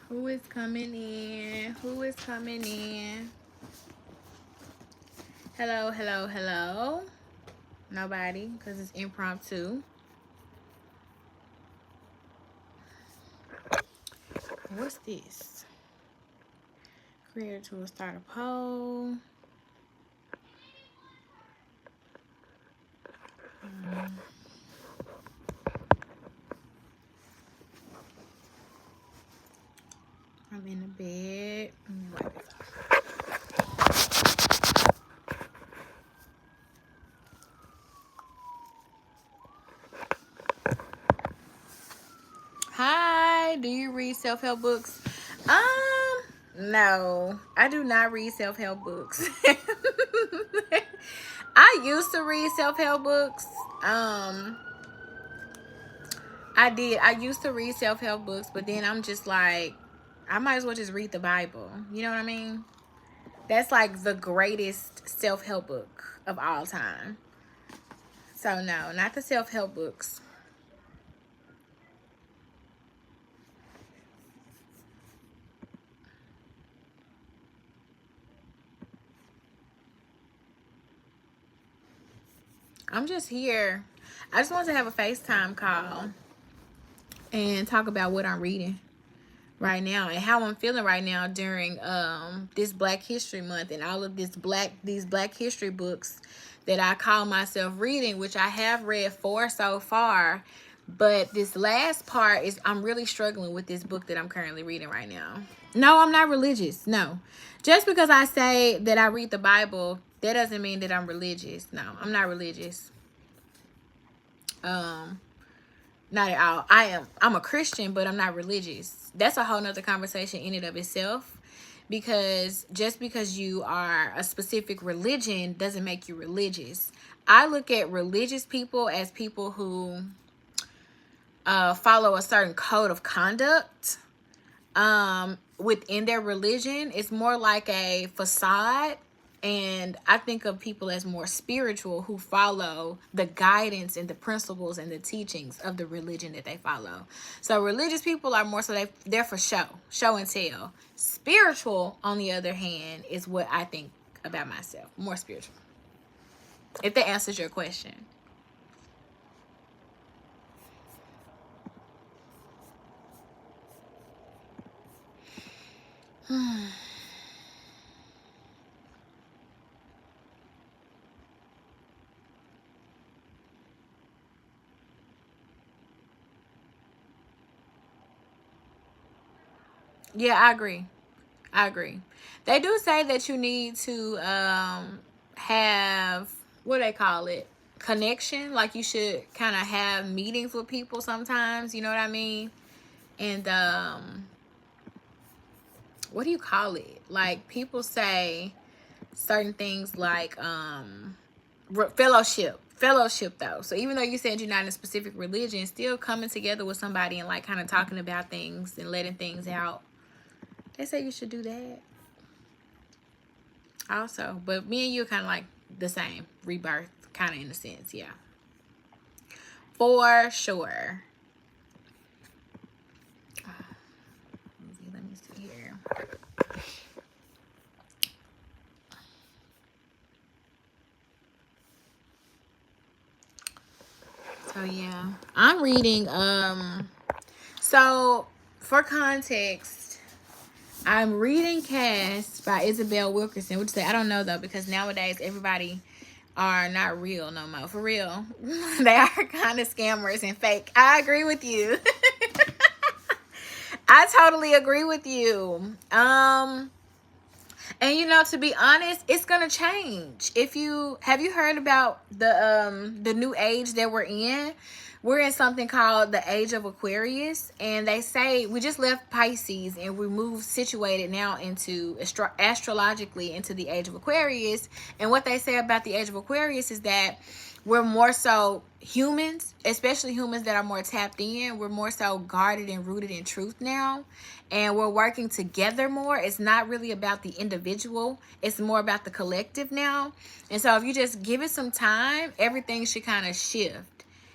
Who is coming in? Who is coming in? Hello, hello, hello. Nobody, because it's impromptu. What's this? Create a tool, start a poll. I'm in the bed. Let me wipe this off. Hi, do you read self-help books? No, I do not read self-help books. I used to read self-help books. I did. I used to read self-help books, but then I'm just like, I might as well just read the Bible. You know what I mean? That's like the greatest self-help book of all time. So no, not the self-help books. I'm just here. I just want to have a FaceTime call and talk about what I'm reading right now and how I'm feeling right now during this Black History Month and all of these Black History books that I call myself reading, which I have read 4 so far. But this last part is I'm really struggling with this book that I'm currently reading right now. No, I'm not religious. No. Just because I say that I read the Bible, that doesn't mean that I'm religious. No, I'm not religious. Not at all. I'm a Christian, but I'm not religious. That's a whole nother conversation in and of itself. Because just because you are a specific religion doesn't make you religious. I look at religious people as people who follow a certain code of conduct within their religion. It's more like a facade. And I think of people as more spiritual who follow the guidance and the principles and the teachings of the religion that they follow. So religious people are more so they're for show and tell. Spiritual, on the other hand, is what I think about myself. More spiritual. If that answers your question. Yeah, I agree. They do say that you need to have, what do they call it? Connection. Like you should kind of have meetings with people sometimes. You know what I mean? And what do you call it? Like people say certain things like fellowship though. So even though you said you're not in a specific religion, still coming together with somebody and like kind of talking about things and letting things out. They say you should do that also. But me and you are kind of like the same. Rebirth, kind of in a sense. Yeah. For sure. Let me see here. So yeah. I'm reading so for context, I'm reading Cast by Isabel Wilkerson, which I don't know though, because nowadays everybody are not real no more. For real. They are kind of scammers and fake. I agree with you. I totally agree with you. And you know, to be honest, it's gonna change. If you have you heard about the new age that we're in? We're in something called the age of Aquarius, and they say we just left Pisces and we moved situated now into astrologically into the age of Aquarius. And what they say about the age of Aquarius is that we're more so humans, especially humans that are more tapped in. We're more so guarded and rooted in truth now. And we're working together more. It's not really about the individual. It's more about the collective now. And so if you just give it some time, everything should kind of shift.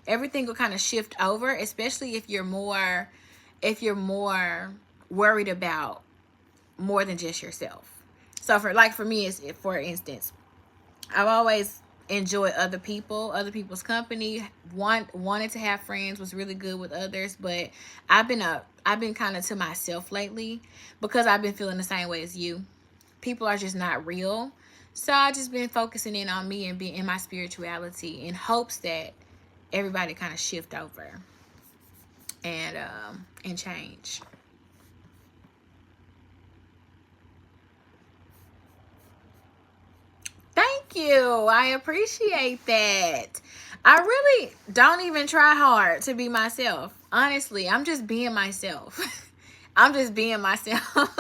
Everything will kind of shift over, especially if you're more worried about more than just yourself. So for me, is for instance, I've always enjoyed other people's company. Wanted to have friends, was really good with others, but I've been kind of to myself lately because I've been feeling the same way as you. People are just not real. So I just been focusing in on me and being in my spirituality in hopes that everybody kind of shift over and change. Thank you. I appreciate that. I really don't even try hard to be myself. Honestly, I'm just being myself. I'm just being myself.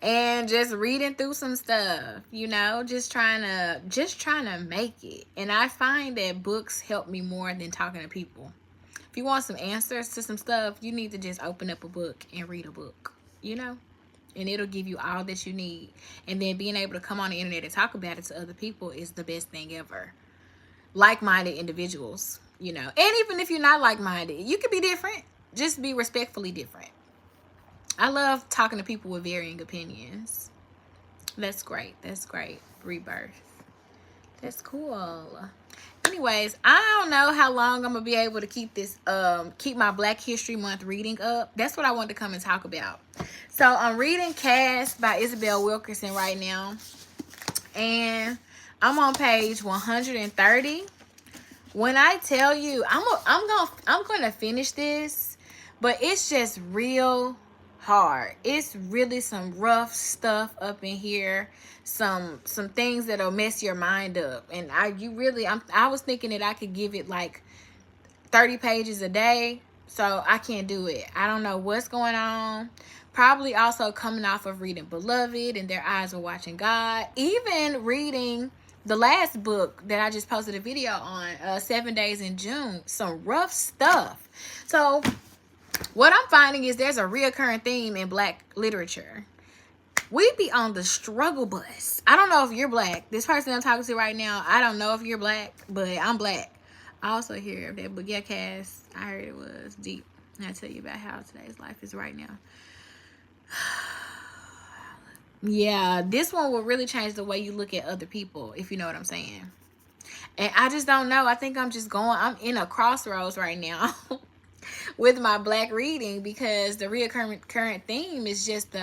And just reading through some stuff, just trying to make it. And I find that books help me more than talking to people. If you want some answers to some stuff, you need to just open up a book and read a book, and it'll give you all that you need. And then being able to come on the internet and talk about it to other people is the best thing ever. Like-minded individuals, and even if you're not like-minded, you could be different. Just be respectfully different. I love talking to people with varying opinions. That's great. Rebirth. That's cool. Anyways, I don't know how long I'm gonna be able to keep my Black History Month reading up. That's what I want to come and talk about. So I'm reading Cast by Isabel Wilkerson right now, and I'm on page 130. When I tell you, I'm gonna finish this, but it's just real hard. It's really some rough stuff up in here. Some things that'll mess your mind up. And I was thinking that I could give it like 30 pages a day. So I can't do it. I don't know what's going on. Probably also coming off of reading Beloved and Their Eyes Were Watching God. Even reading the last book that I just posted a video on, 7 Days in June. Some rough stuff. So what I'm finding is there's a reoccurring theme in Black literature. We be on the struggle bus. I don't know if you're Black. This person I'm talking to right now, I don't know if you're Black, but I'm Black. I also hear that book, yeah, Cass. I heard it was deep. And I tell you about how today's life is right now. Yeah, this one will really change the way you look at other people, if you know what I'm saying. And I just don't know. I think I'm in a crossroads right now with my Black reading, because the current theme is just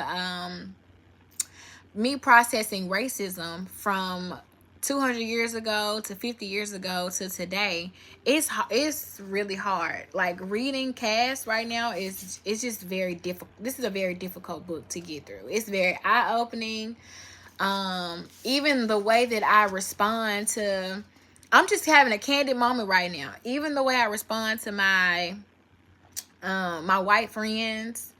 me processing racism from 200 years ago to 50 years ago to today. It's really hard. Like reading Cast right now it's just very difficult. This is a very difficult book to get through. It's very eye-opening. Even the way that I respond to, I'm just having a candid moment right now. Even the way I respond to my white friends,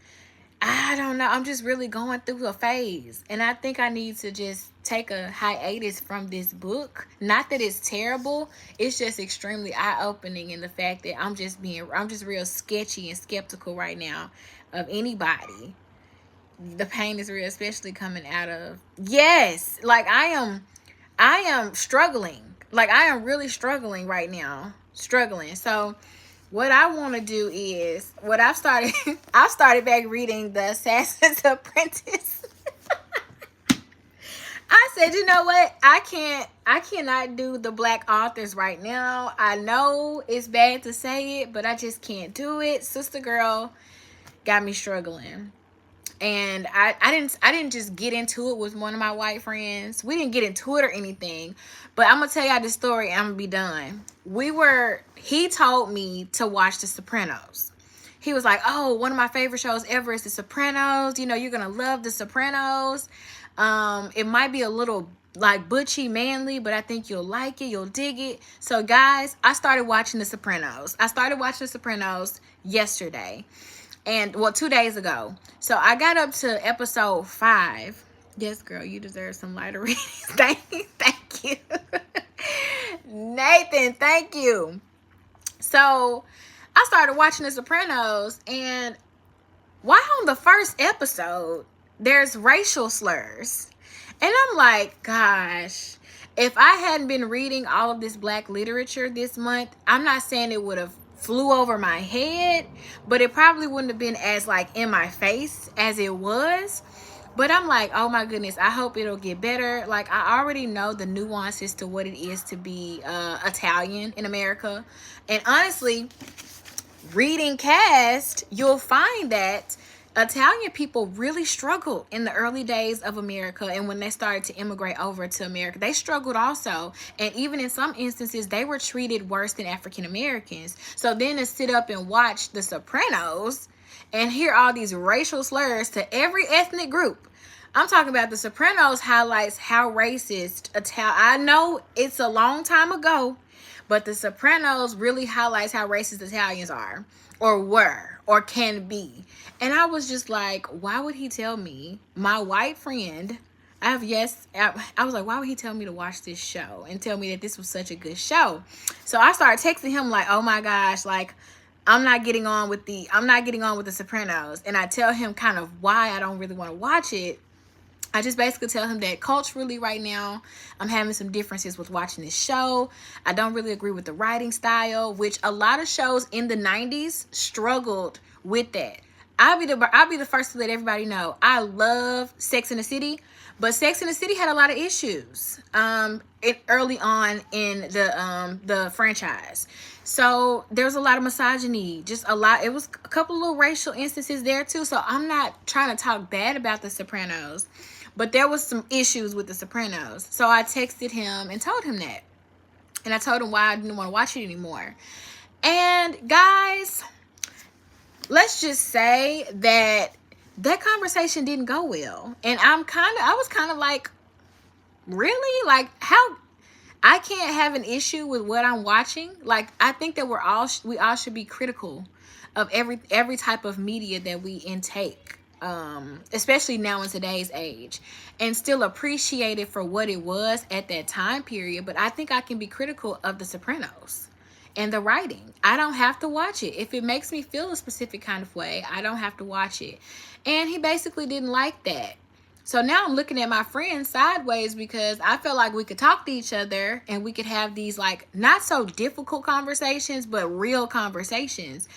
I don't know. I'm just really going through a phase. And I think I need to just take a hiatus from this book. Not that it's terrible. It's just extremely eye-opening in the fact that I'm just real sketchy and skeptical right now of anybody. The pain is real, especially coming out of, yes, like I am struggling. Like I am really struggling right now. So what I want to do is what I've started. I've started back reading The Assassin's Apprentice. I said, you know what? I cannot do the Black authors right now. I know it's bad to say it, but I just can't do it. Sister Girl got me struggling. And I didn't just get into it with one of my white friends. We didn't get into it or anything. But I'm going to tell y'all this story and I'm going to be done. He told me to watch The Sopranos. He was like, oh, one of my favorite shows ever is The Sopranos. You know, you're going to love The Sopranos. It might be a little like butchy, manly, but I think you'll like it. You'll dig it. So guys, I started watching The Sopranos. I started watching The Sopranos yesterday. And, 2 days ago. So I got up to episode 5. Yes, girl, you deserve some lighter readings. Thank you. Nathan, thank you. So I started watching The Sopranos, and why on the first episode, there's racial slurs. And I'm like, gosh, if I hadn't been reading all of this Black literature this month, I'm not saying it would have flew over my head, but it probably wouldn't have been as like in my face as it was. But I'm like, oh my goodness, I hope it'll get better. Like, I already know the nuances to what it is to be Italian in America. And honestly, reading Cast, you'll find that Italian people really struggled in the early days of America, and when they started to immigrate over to America, they struggled also. And even in some instances, they were treated worse than African Americans. So then to sit up and watch The Sopranos and hear all these racial slurs to every ethnic group. I'm talking about The Sopranos highlights how racist I know it's a long time ago, but The Sopranos really highlights how racist Italians are, or were, or can be. And I was just like, why would he tell me, my white friend, I was like, why would he tell me to watch this show and tell me that this was such a good show? So I started texting him like, oh my gosh, like, I'm not getting on with The Sopranos. And I tell him kind of why I don't really want to watch it. I just basically tell him that culturally right now, I'm having some differences with watching this show. I don't really agree with the writing style, which a lot of shows in the 90s struggled with that. I'll be the first to let everybody know I love Sex and the City, but Sex and the City had a lot of issues early on in the franchise. So there was a lot of misogyny, just a lot. It was a couple of little racial instances there too. So I'm not trying to talk bad about The Sopranos, but there was some issues with The Sopranos. So I texted him and told him that. And I told him why I didn't want to watch it anymore. And guys, let's just say that conversation didn't go well. And I was kind of like, really? Like, how? I can't have an issue with what I'm watching. Like, I think that we all should be critical of every type of media that we intake, especially now in today's age, and still appreciate it for what it was at that time period. But I think I can be critical of The Sopranos and the writing. I don't have to watch it. If it makes me feel a specific kind of way, I don't have to watch it. And he basically didn't like that. So now I'm looking at my friend sideways because I felt like we could talk to each other and we could have these like not so difficult conversations, but real conversations.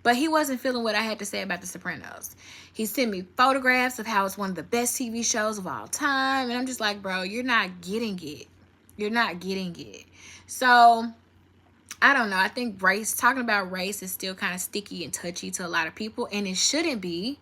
But he wasn't feeling what I had to say about The Sopranos. He sent me photographs of how it's one of the best TV shows of all time. And I'm just like, bro, you're not getting it. You're not getting it. So I don't know. I think talking about race is still kind of sticky and touchy to a lot of people. And it shouldn't be.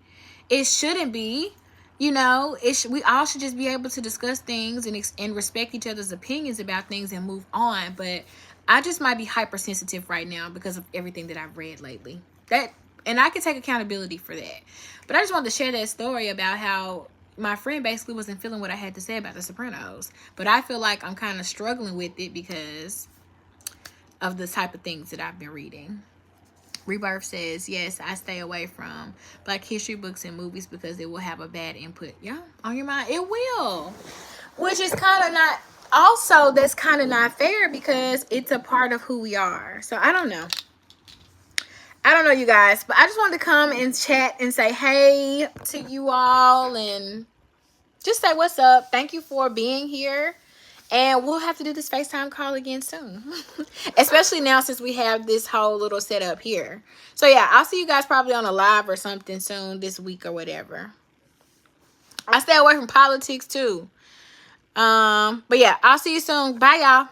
It shouldn't be. You know, we all should just be able to discuss things and respect each other's opinions about things and move on. But I just might be hypersensitive right now because of everything that I've read lately. And I can take accountability for that. But I just wanted to share that story about how my friend basically wasn't feeling what I had to say about The Sopranos. But I feel like I'm kind of struggling with it because of the type of things that I've been reading. Rebirth says, yes, I stay away from Black history books and movies because it will have a bad input. Yeah, on your mind. It will. Which is kind of not, also, that's kind of not fair because it's a part of who we are. So I don't know. I don't know, you guys. But I just wanted to come and chat and say hey to you all and just say what's up. Thank you for being here. And we'll have to do this FaceTime call again soon. Especially now since we have this whole little setup here. So yeah, I'll see you guys probably on a live or something soon this week or whatever. I stay away from politics too. But yeah, I'll see you soon. Bye, y'all.